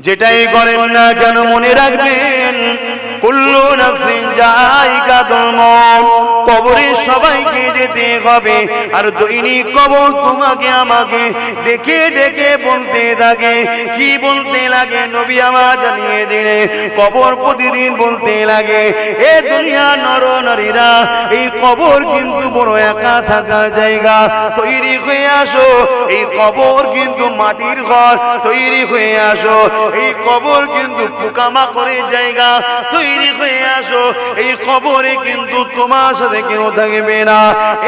যেটাই করেন না কেন মনে রাখবেন কুল্লু নাফসিন যায়িকাতুল মউত, কবরে সবাইকে যেতে হবে। আর দৈনিক কবর তোমাকে আমাকে ডেকে ডেকে বলতে থাকে। কি বলতে লাগে? নবী আমার জানিয়ে দিলে কবর প্রতিদিন বলতে লাগে, এ দুনিয়া নর নারীরা, এই কবর কিন্তু বড় একা থাকার জায়গা, তৈরি হয়ে আসো। এই কবর কিন্তু মাটির ঘর, তৈরি হয়ে আসো। এই কবর কিন্তু পোকামাকড়ের জায়গা, তৈরি হয়ে আসো। এই কবরে কিন্তু তোমার সাথে কেউ থাকবে না।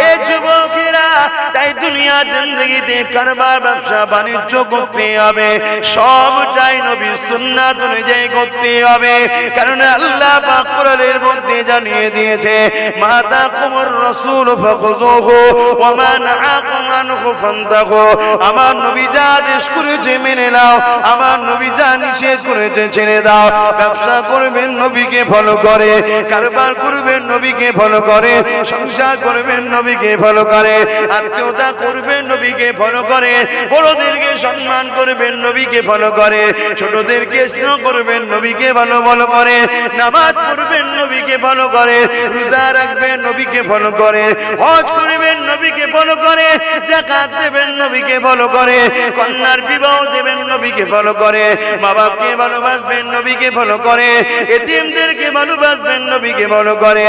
এই যুবকেরা, তাই দুনিয়া জিন্দেগিতে কারবার ব্যবসা বাণিজ্য করতে হবে, সবটাই নবীর সুন্নাত অনুযায়ী করতে হবে। কারণ আল্লাহ পাক কোরআনের মধ্যে জানিয়ে দিয়েছে, মা তাকুমুর রাসূল ফাখুযুহু ওয়া মা নাহাকুম আনহু ফান্তাহু। আমার নবী যা আদেশ করেছে মেনে নাও, আমার নবী যা নিষেধ করেছে ছেড়ে দাও। ব্যবসা করবেন নবীকে ফলো করে, কারবার করবেন নবীকে ফলো করে, সংসার করবেন নবীকে ফলো করে, আত্মীয়তা করবেন নবীকে ফলো করে, বড়দেরকে সম্মান করবেন নবীকে ফলো করে, ছোটদেরকে স্নেহ করবেন নবীকে ভালো ভালো করে, নামাজ পড়বেন নবীকে ফলো করে, রোজা রাখবেন নবীকে ফলো করে, হজ করবেন নবীকে ফলো করে, যাকাত দেবেন নবীকে ফলো করে, কন্যার বিবাহ দেবেন নবীকে ফলো করে, মা বাপকে ভালোবাসবেন নবীকে ফলো করে, এতিমদেরকে ভালোবাসবেন নবীকে ফলো করে,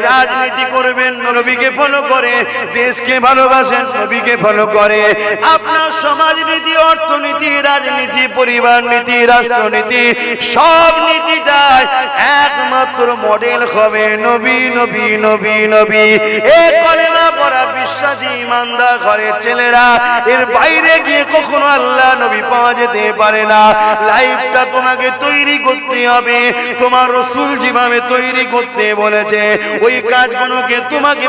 রাজনীতি করবেন নবীকে ফলো করে, দেশকে ভালোবাসেন নবীকে ফলো করে। আপনার সমাজনীতি, অর্থনীতি, রাজনীতি, পরিবার নীতি, রাষ্ট্রনীতি, সব নীতিটাই একমাত্র মডেল হবে নবী নবী নবী নবী। এই কলেমা পড়া বিশ্বাসী ইমানদার ঘরের ছেলেরা, এর বাইরে গিয়ে কখনো আল্লাহ নবী পাওয়া যেতে পারে না। লাইফটা তোমাকে তৈরি করতে হবে, তোমার রাসূল যেভাবে তৈরি করতে বলেছে ওই কাজগুলোকে তোমাকে